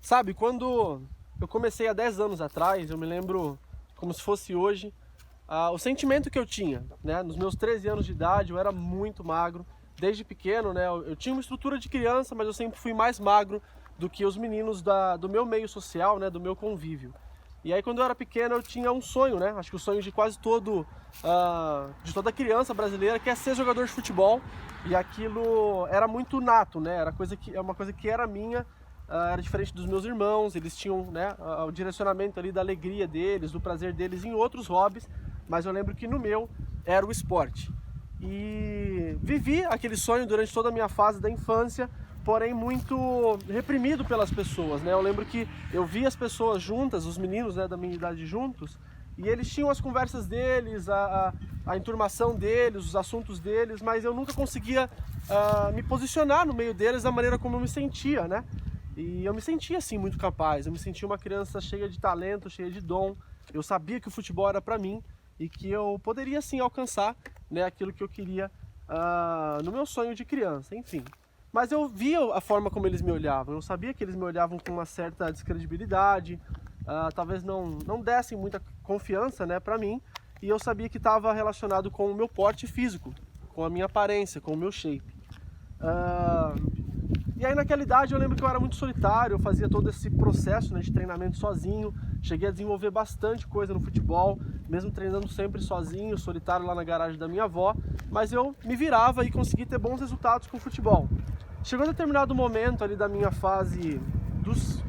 Sabe, quando eu comecei há 10 anos atrás, eu me lembro como se fosse hoje, o sentimento que eu tinha, né? Nos meus 13 anos de idade, eu era muito magro. Desde pequeno, né? Eu tinha uma estrutura de criança, mas eu sempre fui mais magro do que os meninos do meu meio social, né? Do meu convívio. E aí, quando eu era pequeno, eu tinha um sonho, né? Acho que o sonho de quase de toda criança brasileira, que é ser jogador de futebol. E aquilo era muito nato, né? É uma coisa que era minha. Era diferente dos meus irmãos, eles tinham, né, o direcionamento ali da alegria deles, do prazer deles em outros hobbies, mas eu lembro que no meu era o esporte. E vivi aquele sonho durante toda a minha fase da infância, porém muito reprimido pelas pessoas, né? Eu lembro que eu via as pessoas juntas, os meninos, né, da minha idade juntos, e eles tinham as conversas deles, a enturmação deles, os assuntos deles, mas eu nunca conseguia me posicionar no meio deles da maneira como eu me sentia, né? E eu me sentia assim muito capaz, eu me sentia uma criança cheia de talento, cheia de dom. Eu sabia que o futebol era para mim e que eu poderia sim alcançar, né, aquilo que eu queria no meu sonho de criança, enfim. Mas eu via a forma como eles me olhavam, eu sabia que eles me olhavam com uma certa descredibilidade, talvez não dessem muita confiança, né, para mim, e eu sabia que estava relacionado com o meu porte físico, com a minha aparência, com o meu shape. E aí naquela idade eu lembro que eu era muito solitário, eu fazia todo esse processo, né, de treinamento sozinho, cheguei a desenvolver bastante coisa no futebol, mesmo treinando sempre sozinho, solitário lá na garagem da minha avó, mas eu me virava e consegui ter bons resultados com o futebol. Chegou um determinado momento ali da minha fase dos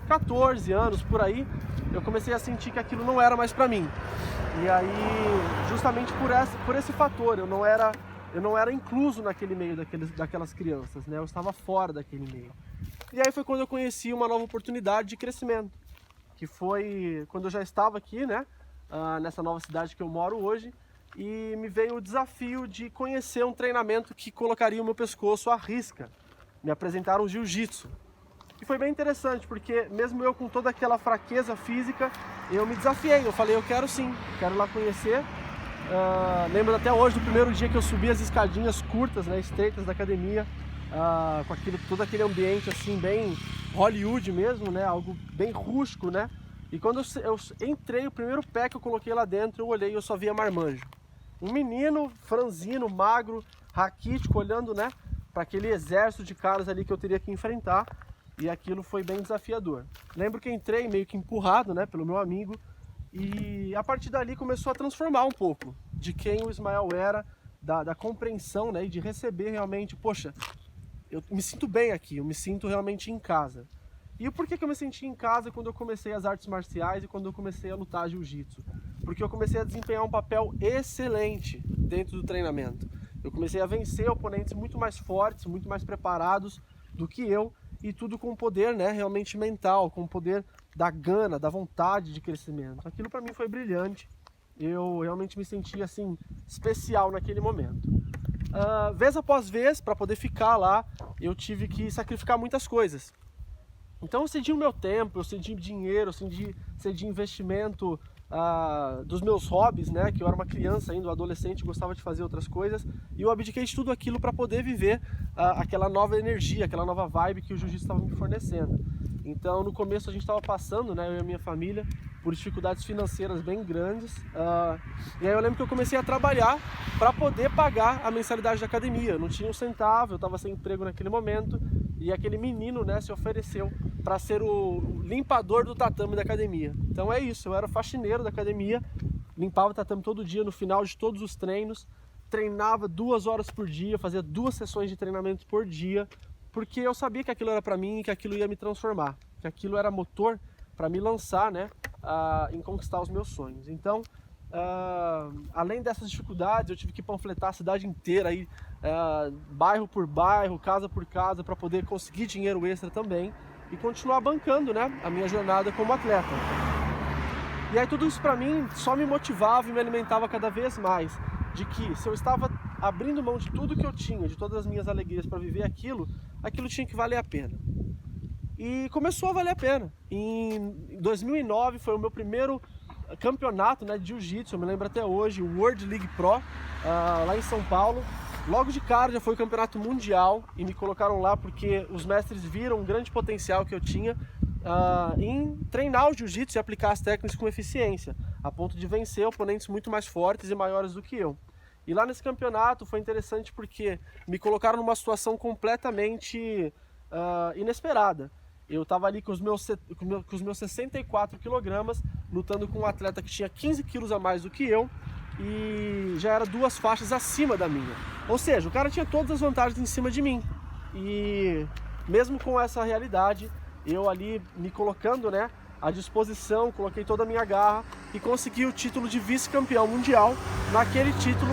14 anos, por aí, eu comecei a sentir que aquilo não era mais pra mim. E aí, justamente por esse fator, eu não era incluso naquele meio daquelas crianças, né? Eu estava fora daquele meio. E aí foi quando eu conheci uma nova oportunidade de crescimento, que foi quando eu já estava aqui, né? Nessa nova cidade que eu moro hoje, e me veio o desafio de conhecer um treinamento que colocaria o meu pescoço à risca. Me apresentaram o jiu-jitsu. E foi bem interessante, porque mesmo eu com toda aquela fraqueza física, eu me desafiei, eu falei, eu quero sim, quero lá conhecer. Lembro até hoje do primeiro dia que eu subi as escadinhas curtas, né, estreitas da academia, com todo aquele ambiente assim bem Hollywood mesmo, né, algo bem rústico, né. E quando eu entrei, o primeiro pé que eu coloquei lá dentro, eu olhei e eu só via marmanjo. Um menino franzino, magro, raquítico, olhando, né, para aquele exército de caras ali que eu teria que enfrentar. E aquilo foi bem desafiador. Lembro que entrei meio que empurrado, né, pelo meu amigo. E a partir dali começou a transformar um pouco de quem o Ismael era, da compreensão, né, e de receber realmente, poxa, eu me sinto bem aqui, eu me sinto realmente em casa. E por que eu me senti em casa quando eu comecei as artes marciais e quando eu comecei a lutar jiu-jitsu? Porque eu comecei a desempenhar um papel excelente dentro do treinamento. Eu comecei a vencer oponentes muito mais fortes, muito mais preparados do que eu, e tudo com poder, né, realmente mental, com o poder da gana, da vontade de crescimento. Aquilo para mim foi brilhante. Eu realmente me senti assim especial naquele momento. Vez após vez, para poder ficar lá, eu tive que sacrificar muitas coisas. Então eu cedi o meu tempo, eu cedi dinheiro, eu cedi investimento dos meus hobbies, né? Que eu era uma criança ainda, um adolescente, gostava de fazer outras coisas. E eu abdiquei de tudo aquilo para poder viver aquela nova energia, aquela nova vibe que o jiu-jitsu estava me fornecendo. Então no começo a gente estava passando, né? Eu e a minha família, por dificuldades financeiras bem grandes. E aí eu lembro que eu comecei a trabalhar para poder pagar a mensalidade da academia. Eu não tinha um centavo, eu estava sem emprego naquele momento. E aquele menino, né, se ofereceu para ser o limpador do tatame da academia. Então é isso, eu era faxineiro da academia, limpava o tatame todo dia no final de todos os treinos, treinava 2 horas por dia, fazia 2 sessões de treinamento por dia, porque eu sabia que aquilo era para mim e que aquilo ia me transformar, que aquilo era motor para me lançar, né, em conquistar os meus sonhos. Então, além dessas dificuldades, eu tive que panfletar a cidade inteira, aí, bairro por bairro, casa por casa, para poder conseguir dinheiro extra também e continuar bancando, né, a minha jornada como atleta. E aí tudo isso para mim só me motivava e me alimentava cada vez mais, de que se eu estava abrindo mão de tudo que eu tinha, de todas as minhas alegrias para viver aquilo tinha que valer a pena. E começou a valer a pena. Em 2009 foi o meu primeiro campeonato, né, de jiu-jitsu, eu me lembro até hoje, o World League Pro, lá em São Paulo. Logo de cara já foi o campeonato mundial e me colocaram lá porque os mestres viram um grande potencial que eu tinha em treinar o jiu-jitsu e aplicar as técnicas com eficiência, a ponto de vencer oponentes muito mais fortes e maiores do que eu. E lá nesse campeonato foi interessante porque me colocaram numa situação completamente inesperada. Eu estava ali com os meus 64 quilogramas, lutando com um atleta que tinha 15 quilos a mais do que eu e já era 2 faixas acima da minha. Ou seja, o cara tinha todas as vantagens em cima de mim. E mesmo com essa realidade, eu ali me colocando, né, à disposição, coloquei toda a minha garra e consegui o título de vice-campeão mundial naquele título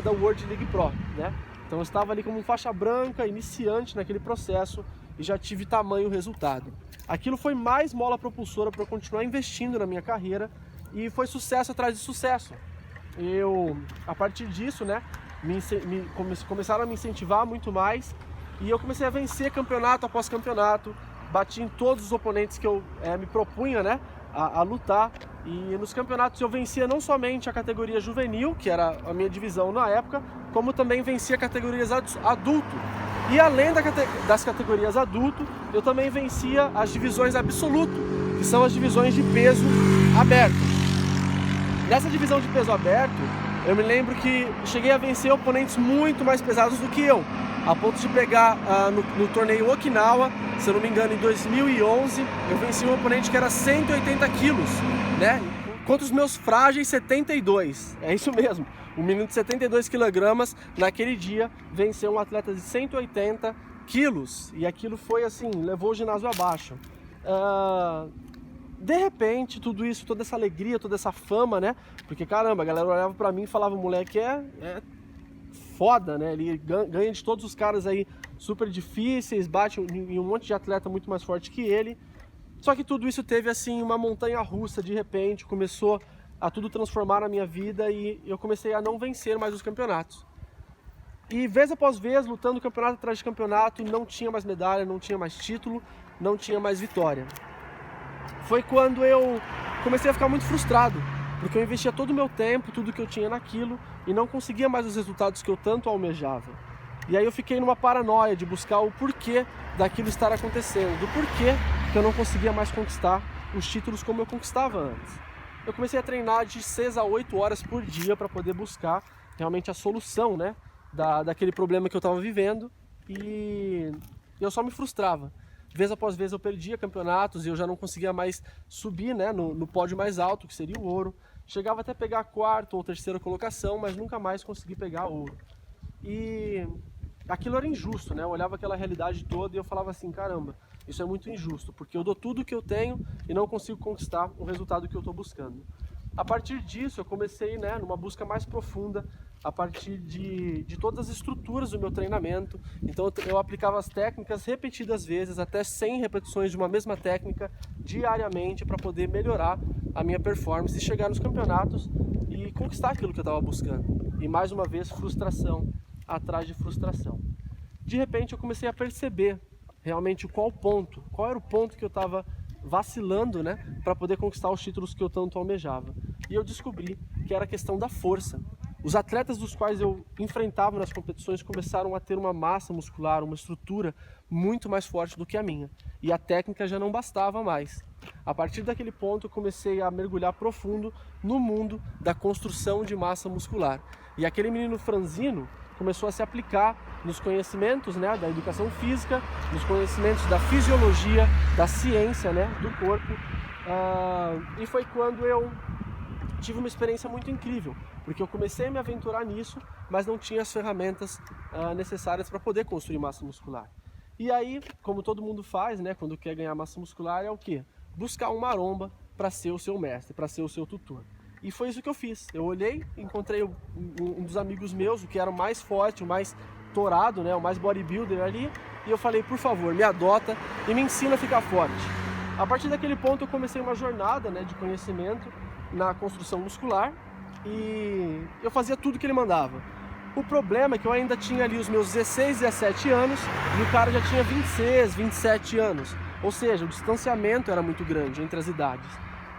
da World League Pro, né? Então eu estava ali como um faixa branca, iniciante naquele processo e já tive tamanho resultado. Aquilo foi mais mola propulsora para eu continuar investindo na minha carreira e foi sucesso atrás de sucesso. A partir disso, né, começaram a me incentivar muito mais e eu comecei a vencer campeonato após campeonato, bati em todos os oponentes que eu me propunha, né, a lutar, e nos campeonatos eu vencia não somente a categoria juvenil, que era a minha divisão na época, como também vencia categorias adulto. E além das categorias adulto, eu também vencia as divisões absoluto, que são as divisões de peso aberto. Nessa divisão de peso aberto, eu me lembro que cheguei a vencer oponentes muito mais pesados do que eu, a ponto de pegar no torneio Okinawa, se eu não me engano, em 2011, eu venci um oponente que era 180 quilos, né? Contra os meus frágeis 72, é isso mesmo. Um menino de 72 quilogramas, naquele dia, venceu um atleta de 180 quilos. E aquilo foi assim, levou o ginásio abaixo. De repente, tudo isso, toda essa alegria, toda essa fama, né? Porque caramba, a galera olhava pra mim e falava, moleque é foda, né? Ele ganha de todos os caras aí super difíceis, bate em um monte de atleta muito mais forte que ele. Só que tudo isso teve assim uma montanha russa, de repente, começou a tudo transformar na minha vida e eu comecei a não vencer mais os campeonatos. E vez após vez, lutando campeonato atrás de campeonato, não tinha mais medalha, não tinha mais título, não tinha mais vitória. Foi quando eu comecei a ficar muito frustrado, porque eu investia todo o meu tempo, tudo que eu tinha naquilo, e não conseguia mais os resultados que eu tanto almejava. E aí eu fiquei numa paranoia de buscar o porquê daquilo estar acontecendo, do porquê que eu não conseguia mais conquistar os títulos como eu conquistava antes. Eu comecei a treinar de 6 a 8 horas por dia para poder buscar realmente a solução, né, daquele problema que eu estava vivendo, e eu só me frustrava. Vez após vez eu perdia campeonatos e eu já não conseguia mais subir, né, no pódio mais alto, que seria o ouro. Chegava até a pegar a 4ª ou 3ª colocação, mas nunca mais consegui pegar ouro. E aquilo era injusto, né? Eu olhava aquela realidade toda e eu falava assim, caramba, isso é muito injusto, porque eu dou tudo o que eu tenho e não consigo conquistar o resultado que eu estou buscando. A partir disso eu comecei, né, numa busca mais profunda, a partir de todas as estruturas do meu treinamento. Então eu aplicava as técnicas repetidas vezes, até 100 repetições de uma mesma técnica diariamente para poder melhorar a minha performance e chegar nos campeonatos e conquistar aquilo que eu estava buscando. E mais uma vez, frustração atrás de frustração. De repente eu comecei a perceber realmente qual era o ponto que eu estava vacilando, né, para poder conquistar os títulos que eu tanto almejava. E eu descobri que era a questão da força. Os atletas dos quais eu enfrentava nas competições começaram a ter uma massa muscular, uma estrutura muito mais forte do que a minha. E a técnica já não bastava mais. A partir daquele ponto eu comecei a mergulhar profundo no mundo da construção de massa muscular. E aquele menino franzino começou a se aplicar nos conhecimentos, né, da educação física, nos conhecimentos da fisiologia, da ciência, né, do corpo. E foi quando eu tive uma experiência muito incrível, porque eu comecei a me aventurar nisso, mas não tinha as ferramentas necessárias para poder construir massa muscular. E aí, como todo mundo faz, né, quando quer ganhar massa muscular, é o quê? Buscar um maromba para ser o seu mestre, para ser o seu tutor. E foi isso que eu fiz. Eu olhei, encontrei um dos amigos meus, o que era o mais forte, o mais torado, né, o mais bodybuilder ali, e eu falei, por favor, me adota e me ensina a ficar forte. A partir daquele ponto eu comecei uma jornada, né, de conhecimento na construção muscular e eu fazia tudo que ele mandava. O problema é que eu ainda tinha ali os meus 16, 17 anos e o cara já tinha 26, 27 anos. Ou seja, o distanciamento era muito grande entre as idades.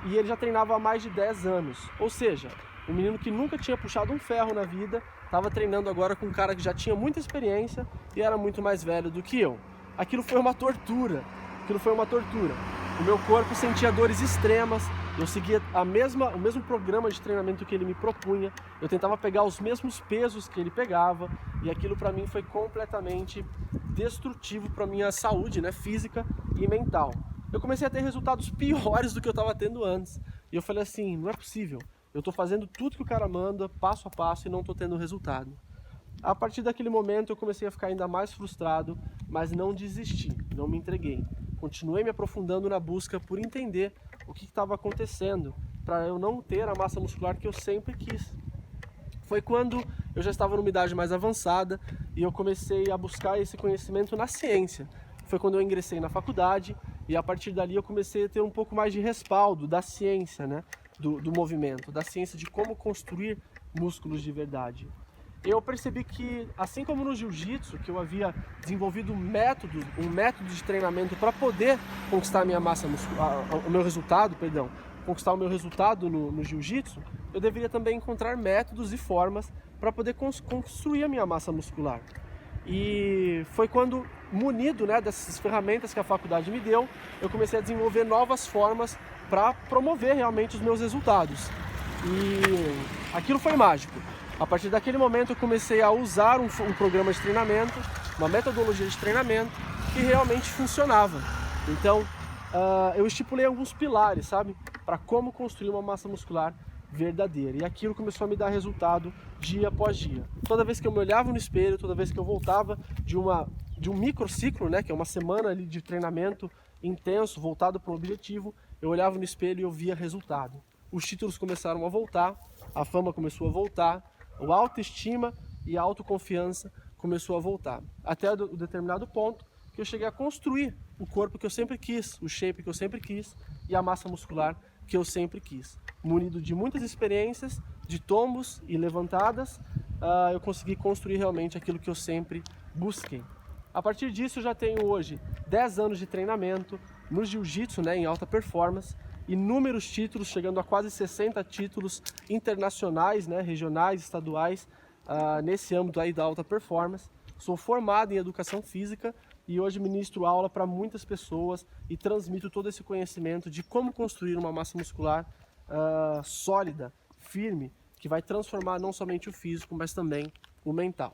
E ele já treinava há mais de 10 anos. Ou seja, um menino que nunca tinha puxado um ferro na vida, estava treinando agora com um cara que já tinha muita experiência e era muito mais velho do que eu. Aquilo foi uma tortura, O meu corpo sentia dores extremas, eu seguia o mesmo programa de treinamento que ele me propunha, eu tentava pegar os mesmos pesos que ele pegava e aquilo para mim foi completamente destrutivo para minha saúde, né, física e mental. Eu comecei a ter resultados piores do que eu estava tendo antes. E eu falei assim, não é possível. Eu estou fazendo tudo que o cara manda, passo a passo, e não estou tendo resultado. A partir daquele momento eu comecei a ficar ainda mais frustrado, mas não desisti, não me entreguei. Continuei me aprofundando na busca por entender o que estava acontecendo, para eu não ter a massa muscular que eu sempre quis. Foi quando eu já estava numa idade mais avançada e eu comecei a buscar esse conhecimento na ciência. Foi quando eu ingressei na faculdade e a partir dali eu comecei a ter um pouco mais de respaldo da ciência, né? do movimento, da ciência de como construir músculos de verdade. Eu percebi que, assim como no jiu-jitsu, que eu havia desenvolvido um método de treinamento para poder conquistar a minha massa muscular, conquistar o meu resultado no jiu-jitsu, eu deveria também encontrar métodos e formas para poder construir a minha massa muscular. E foi quando, munido, né, dessas ferramentas que a faculdade me deu, eu comecei a desenvolver novas formas para promover realmente os meus resultados. E aquilo foi mágico. A partir daquele momento eu comecei a usar um programa de treinamento, uma metodologia de treinamento que realmente funcionava. Então, eu estipulei alguns pilares, sabe, para como construir uma massa muscular verdadeira. E aquilo começou a me dar resultado dia após dia. Toda vez que eu me olhava no espelho, toda vez que eu voltava de um microciclo, né, que é uma semana ali de treinamento intenso, voltado para um objetivo, eu olhava no espelho e eu via resultado. Os títulos começaram a voltar, a fama começou a voltar, a autoestima e a autoconfiança começou a voltar. Até um determinado ponto que eu cheguei a construir o corpo que eu sempre quis, o shape que eu sempre quis e a massa muscular que eu sempre quis. Munido de muitas experiências, de tombos e levantadas, eu consegui construir realmente aquilo que eu sempre busquei. A partir disso eu já tenho hoje 10 anos de treinamento no jiu-jitsu, né, em alta performance, inúmeros títulos, chegando a quase 60 títulos internacionais, né, regionais, estaduais, nesse âmbito aí da alta performance. Sou formado em educação física e hoje ministro aula para muitas pessoas e transmito todo esse conhecimento de como construir uma massa muscular sólida, firme, que vai transformar não somente o físico, mas também o mental.